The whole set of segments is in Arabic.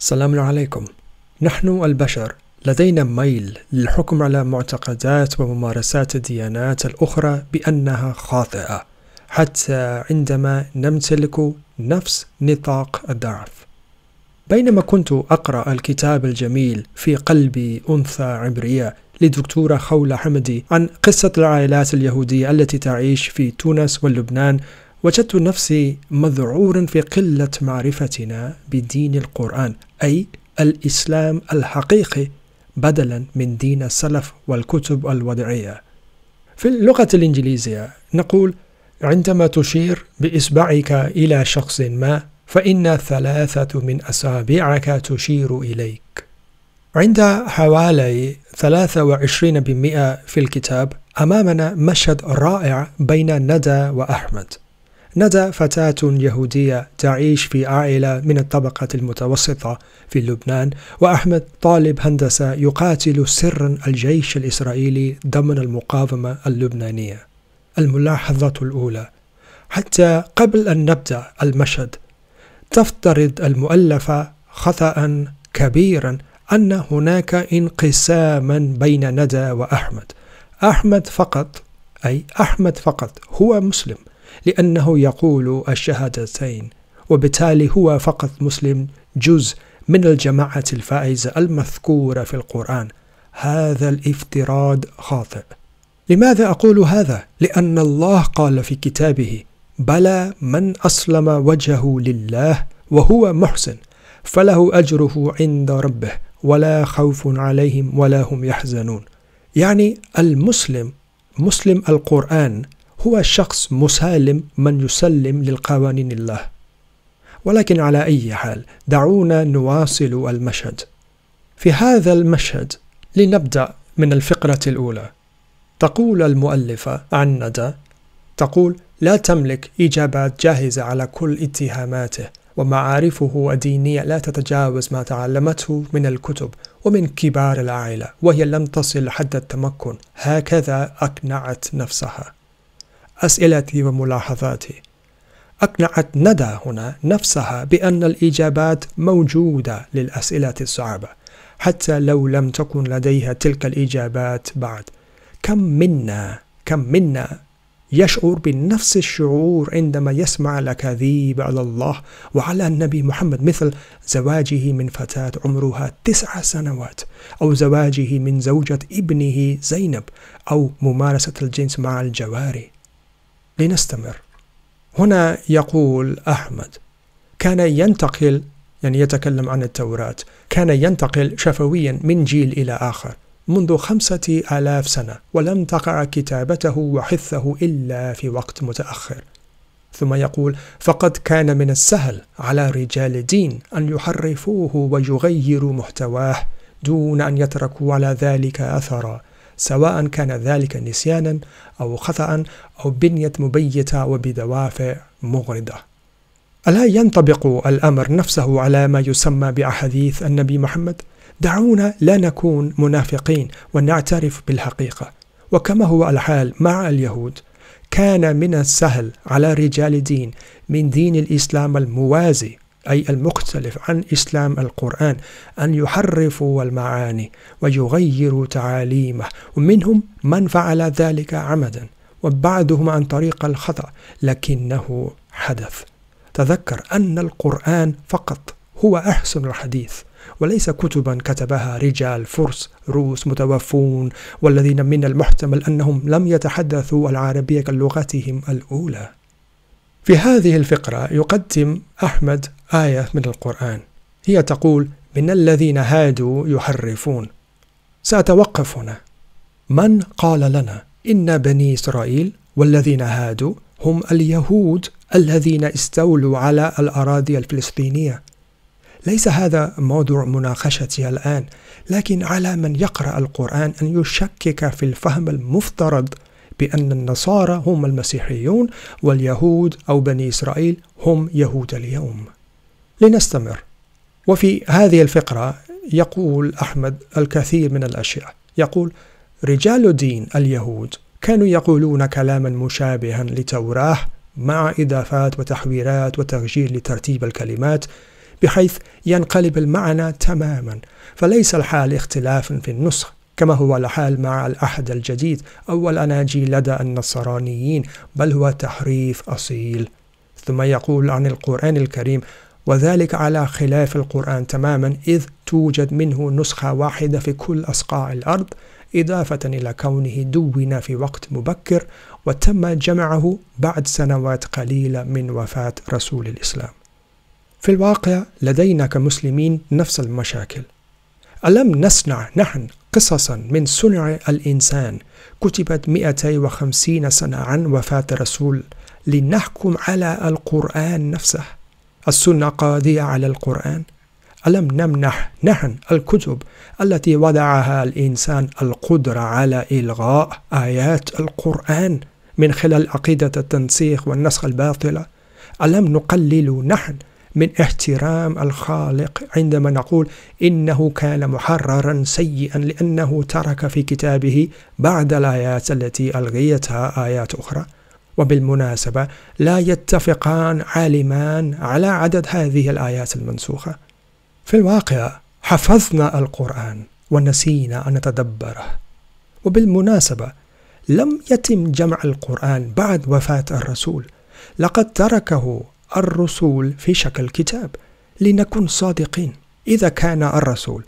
السلام عليكم. نحن البشر لدينا ميل للحكم على معتقدات وممارسات الديانات الأخرى بأنها خاطئة، حتى عندما نمتلك نفس نطاق الضعف. بينما كنت أقرأ الكتاب الجميل في قلب أنثى عبرية لدكتورة خولة حمدي عن قصة العائلات اليهودية التي تعيش في تونس واللبنان، وجدت نفسي مذعورا في قلة معرفتنا بدين القرآن، أي الإسلام الحقيقي، بدلا من دين السلف والكتب الوضعية. في اللغة الإنجليزية نقول: عندما تشير بإصبعك إلى شخص ما فإن 3 من أصابعك تشير إليك. عند حوالي 23% في الكتاب أمامنا مشهد رائع بين ندى وأحمد. ندى فتاة يهودية تعيش في عائلة من الطبقة المتوسطة في لبنان، وأحمد طالب هندسة يقاتل سرا الجيش الإسرائيلي ضمن المقاومة اللبنانية. الملاحظة الأولى: حتى قبل أن نبدأ المشهد تفترض المؤلفة خطأ كبيرا أن هناك انقساما بين ندى وأحمد. أحمد فقط هو مسلم، لأنه يقول الشهادتين، وبالتالي هو فقط مسلم، جزء من الجماعة الفائزة المذكورة في القرآن. هذا الافتراض خاطئ. لماذا أقول هذا؟ لأن الله قال في كتابه: بلى من أسلم وجهه لله وهو محسن فله أجره عند ربه ولا خوف عليهم ولا هم يحزنون. يعني المسلم، مسلم القرآن، هو شخص مسالم من يسلم للقوانين الله. ولكن على أي حال، دعونا نواصل المشهد. في هذا المشهد لنبدأ من الفقرة الأولى. تقول المؤلفة عن ندى، تقول: لا تملك إجابات جاهزة على كل اتهاماته، ومعارفه الدينية لا تتجاوز ما تعلمته من الكتب ومن كبار العائلة، وهي لم تصل حد التمكن. هكذا أقنعت نفسها. أسئلتي وملاحظاتي: أقنعت ندى هنا نفسها بأن الإجابات موجودة للأسئلة الصعبة، حتى لو لم تكن لديها تلك الإجابات بعد. كم منا يشعر بنفس الشعور عندما يسمع الأكاذيب على الله وعلى النبي محمد، مثل زواجه من فتاة عمرها 9 سنوات، أو زواجه من زوجة ابنه زينب، أو ممارسة الجنس مع الجواري. لنستمر. هنا يقول أحمد: كان ينتقل، يعني يتكلم عن التوراة، كان ينتقل شفويا من جيل إلى آخر منذ 5000 سنة، ولم تقع كتابته وحثه إلا في وقت متأخر. ثم يقول: فقد كان من السهل على رجال دين أن يحرفوه ويغيروا محتواه دون أن يتركوا على ذلك أثرا، سواء كان ذلك نسيانا أو خطأ أو بنية مبيتة وبدوافع مغرضة. ألا ينطبق الأمر نفسه على ما يسمى بأحاديث النبي محمد؟ دعونا لا نكون منافقين ونعترف بالحقيقة. وكما هو الحال مع اليهود، كان من السهل على رجال دين من دين الإسلام الموازي، أي المختلف عن إسلام القرآن، أن يحرفوا المعاني ويغيروا تعاليمه، ومنهم من فعل ذلك عمدا، وبعضهم عن طريق الخطأ، لكنه حدث. تذكر أن القرآن فقط هو أحسن الحديث، وليس كتبا كتبها رجال فرس روس متوفون، والذين من المحتمل أنهم لم يتحدثوا العربية كلغتهم الأولى. في هذه الفقرة يقدم أحمد آية من القرآن، هي تقول: من الذين هادوا يحرفون. سأتوقف هنا. من قال لنا إن بني إسرائيل والذين هادوا هم اليهود الذين استولوا على الأراضي الفلسطينية؟ ليس هذا موضوع مناقشتي الآن، لكن على من يقرأ القرآن أن يشكك في الفهم المفترض بأن النصارى هم المسيحيون واليهود أو بني إسرائيل هم يهود اليوم. لنستمر. وفي هذه الفقرة يقول أحمد الكثير من الأشياء. يقول: رجال دين اليهود كانوا يقولون كلاما مشابها لتوراه، مع إضافات وتحويرات وتغيير لترتيب الكلمات، بحيث ينقلب المعنى تماما، فليس الحال اختلاف في النسخ كما هو الحال مع العهد الجديد أو الأناجيل لدى النصرانيين، بل هو تحريف أصيل. ثم يقول عن القرآن الكريم: وذلك على خلاف القرآن تماما، إذ توجد منه نسخة واحدة في كل أصقاع الأرض، إضافة إلى كونه دون في وقت مبكر وتم جمعه بعد سنوات قليلة من وفاة رسول الإسلام. في الواقع لدينا كمسلمين نفس المشاكل. ألم نصنع نحن قصصا من صنع الإنسان كتبت 250 سنة عن وفاة الرسول لنحكم على القرآن نفسه؟ السنة قاضية على القرآن؟ ألم نمنح نحن الكتب التي وضعها الإنسان القدرة على إلغاء آيات القرآن من خلال عقيدة التنسيخ والنسخ الباطلة؟ ألم نقلل نحن من احترام الخالق عندما نقول إنه كان محررا سيئا لأنه ترك في كتابه بعض الآيات التي ألغيتها آيات أخرى؟ وبالمناسبة لا يتفقان عالمان على عدد هذه الآيات المنسوخة. في الواقع حفظنا القرآن ونسينا أن نتدبره. وبالمناسبة لم يتم جمع القرآن بعد وفاة الرسول، لقد تركه الرسول في شكل كتاب. لنكن صادقين، إذا كان الرسول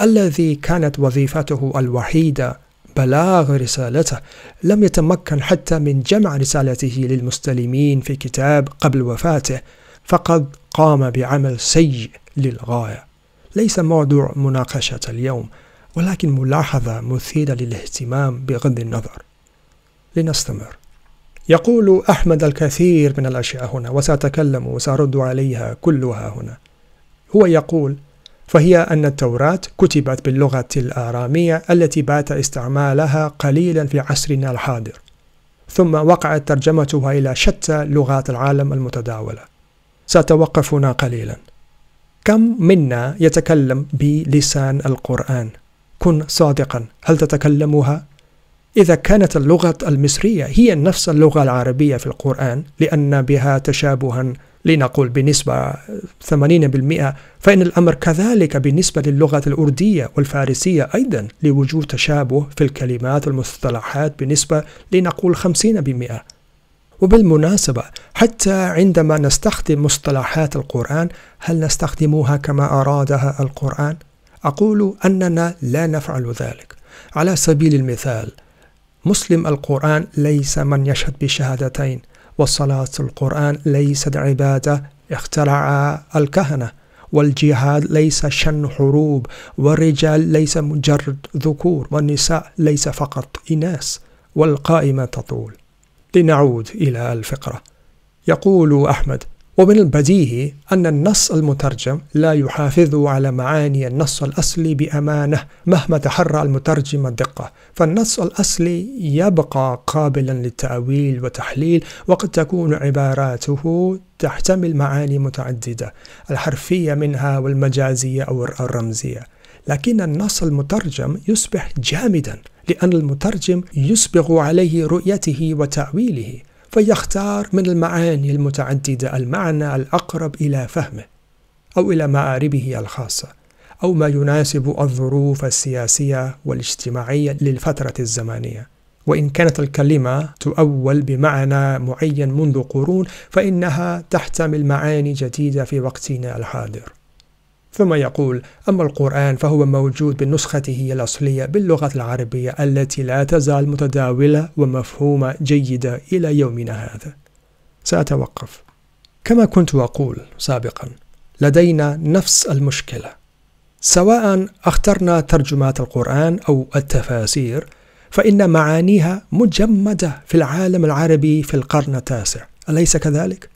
الذي كانت وظيفته الوحيدة بلاغ رسالته لم يتمكن حتى من جمع رسالته للمستلمين في كتاب قبل وفاته، فقد قام بعمل سيء للغاية. ليس موضوع مناقشة اليوم، ولكن ملاحظة مثيرة للاهتمام بغض النظر. لنستمر. يقول أحمد الكثير من الأشياء هنا، وسأتكلم وسأرد عليها كلها هنا. هو يقول: فهي أن التوراة كتبت باللغة الآرامية التي بات استعمالها قليلا في عصرنا الحاضر، ثم وقعت ترجمتها إلى شتى لغات العالم المتداولة. سأتوقف هنا قليلا. كم منا يتكلم بلسان القرآن؟ كن صادقا، هل تتكلمها؟ إذا كانت اللغة المصرية هي نفس اللغة العربية في القرآن لأن بها تشابها لنقول بنسبة 80%، فإن الأمر كذلك بالنسبة للغة الأردية والفارسية أيضا، لوجود تشابه في الكلمات والمصطلحات بنسبة لنقول 50%. وبالمناسبة حتى عندما نستخدم مصطلحات القرآن هل نستخدمها كما أرادها القرآن؟ أقول أننا لا نفعل ذلك. على سبيل المثال، مسلم القرآن ليس من يشهد بشهادتين، وصلاة القرآن ليست عبادة اخترعها الكهنة، والجهاد ليس شن حروب، والرجال ليس مجرد ذكور، والنساء ليس فقط إناث، والقائمة تطول. لنعود إلى الفقرة. يقول أحمد: ومن البديهي أن النص المترجم لا يحافظ على معاني النص الأصلي بأمانة مهما تحرى المترجم الدقة، فالنص الأصلي يبقى قابلا للتأويل والتحليل، وقد تكون عباراته تحتمل معاني متعددة، الحرفية منها والمجازية أو الرمزية. لكن النص المترجم يصبح جامدا لأن المترجم يسبغ عليه رؤيته وتأويله، فيختار من المعاني المتعددة المعنى الأقرب إلى فهمه أو إلى مآربه الخاصة، أو ما يناسب الظروف السياسية والاجتماعية للفترة الزمانية. وإن كانت الكلمة تؤول بمعنى معين منذ قرون، فإنها تحتمل معاني جديدة في وقتنا الحاضر. ثم يقول: أما القرآن فهو موجود بنسخته الأصلية باللغة العربية التي لا تزال متداولة ومفهومة جيدة إلى يومنا هذا. سأتوقف. كما كنت أقول سابقا، لدينا نفس المشكلة، سواء اخترنا ترجمات القرآن أو التفاسير، فإن معانيها مجمدة في العالم العربي في القرن التاسع، أليس كذلك؟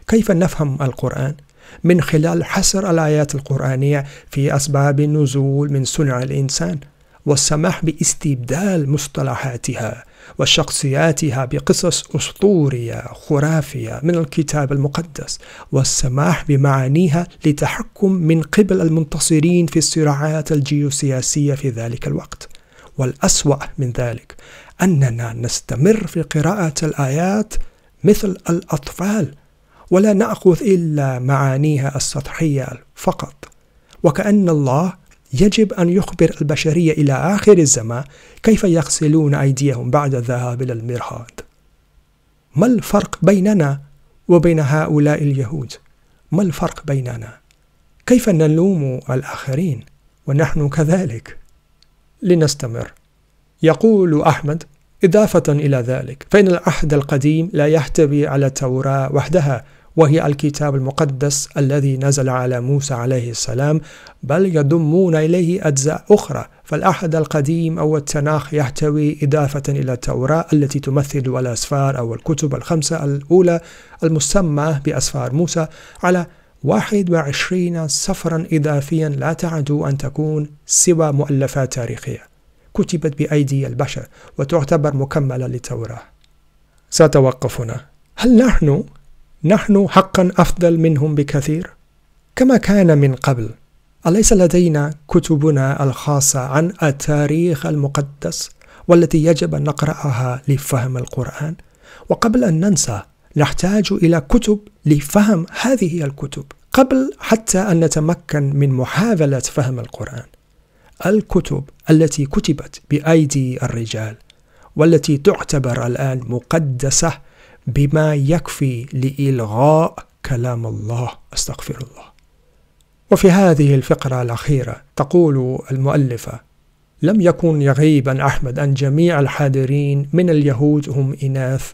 كيف نفهم القرآن؟ من خلال حصر الآيات القرآنية في أسباب النزول من صنع الإنسان، والسماح باستبدال مصطلحاتها وشخصياتها بقصص أسطورية خرافية من الكتاب المقدس، والسماح بمعانيها لتحكم من قبل المنتصرين في الصراعات الجيوسياسية في ذلك الوقت. والأسوأ من ذلك أننا نستمر في قراءة الآيات مثل الأطفال، ولا نأخذ إلا معانيها السطحية فقط، وكأن الله يجب أن يخبر البشرية إلى آخر الزمان كيف يغسلون أيديهم بعد الذهاب إلى المرحاض. ما الفرق بيننا وبين هؤلاء اليهود؟ ما الفرق بيننا؟ كيف نلوم الآخرين ونحن كذلك؟ لنستمر. يقول أحمد إضافة إلى ذلك: فإن العهد القديم لا يحتوي على التوراة وحدها وهي الكتاب المقدس الذي نزل على موسى عليه السلام، بل يضمون إليه أجزاء أخرى. فالعهد القديم أو التناخ يحتوي إضافة إلى التوراة التي تمثل الأسفار أو الكتب الخمسة الأولى المسمى بأسفار موسى على 21 سفرا إضافيا لا تعد أن تكون سوى مؤلفات تاريخية كتبت بأيدي البشر وتعتبر مكملة للتوراة. سأتوقف هنا. هل نحن حقا أفضل منهم بكثير؟ كما كان من قبل، أليس لدينا كتبنا الخاصة عن التاريخ المقدس والتي يجب أن نقرأها لفهم القرآن؟ وقبل أن ننسى، نحتاج إلى كتب لفهم هذه الكتب قبل حتى أن نتمكن من محاولة فهم القرآن. الكتب التي كتبت بأيدي الرجال والتي تعتبر الآن مقدسة بما يكفي لإلغاء كلام الله، أستغفر الله. وفي هذه الفقرة الأخيرة تقول المؤلفة: لم يكن يغيب عن أحمد أن جميع الحاضرين من اليهود هم إناث،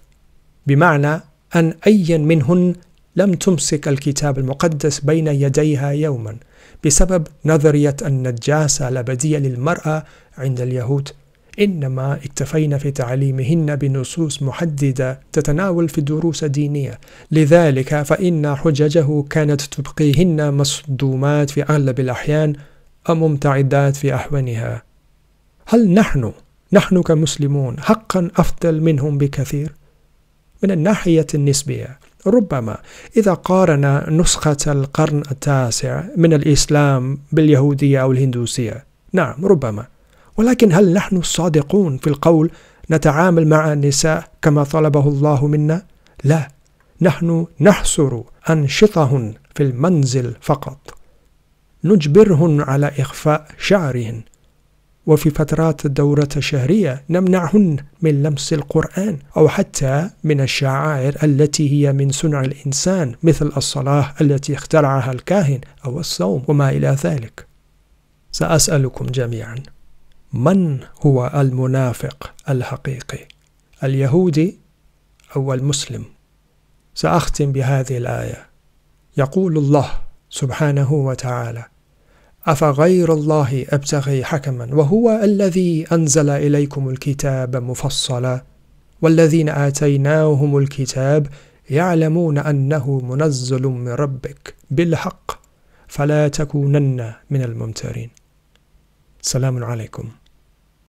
بمعنى أن أي منهن لم تمسك الكتاب المقدس بين يديها يوما بسبب نظرية النجاسة الأبدية للمرأة عند اليهود، إنما اكتفينا في تعليمهن بنصوص محددة تتناول في دروس دينية. لذلك فإن حججه كانت تبقيهن مصدومات في أغلب الأحيان أو ممتعدات في أحوانها. هل نحن كمسلمون حقا أفضل منهم بكثير؟ من الناحية النسبية ربما إذا قارنا نسخة القرن التاسع من الإسلام باليهودية أو الهندوسية، نعم ربما. ولكن هل نحن الصادقون في القول نتعامل مع النساء كما طلبه الله منا؟ لا، نحن نحصر أنشطهن في المنزل فقط، نجبرهن على إخفاء شعرهن، وفي فترات الدورة الشهرية نمنعهن من لمس القرآن أو حتى من الشعائر التي هي من صنع الإنسان، مثل الصلاة التي اخترعها الكاهن أو الصوم وما إلى ذلك. سأسألكم جميعا: من هو المنافق الحقيقي، اليهودي أو المسلم؟ سأختم بهذه الآية. يقول الله سبحانه وتعالى: أفغير الله أبتغي حكما وهو الذي أنزل إليكم الكتاب مفصلا والذين آتيناهم الكتاب يعلمون أنه منزل من ربك بالحق فلا تكونن من الممترين. السلام عليكم.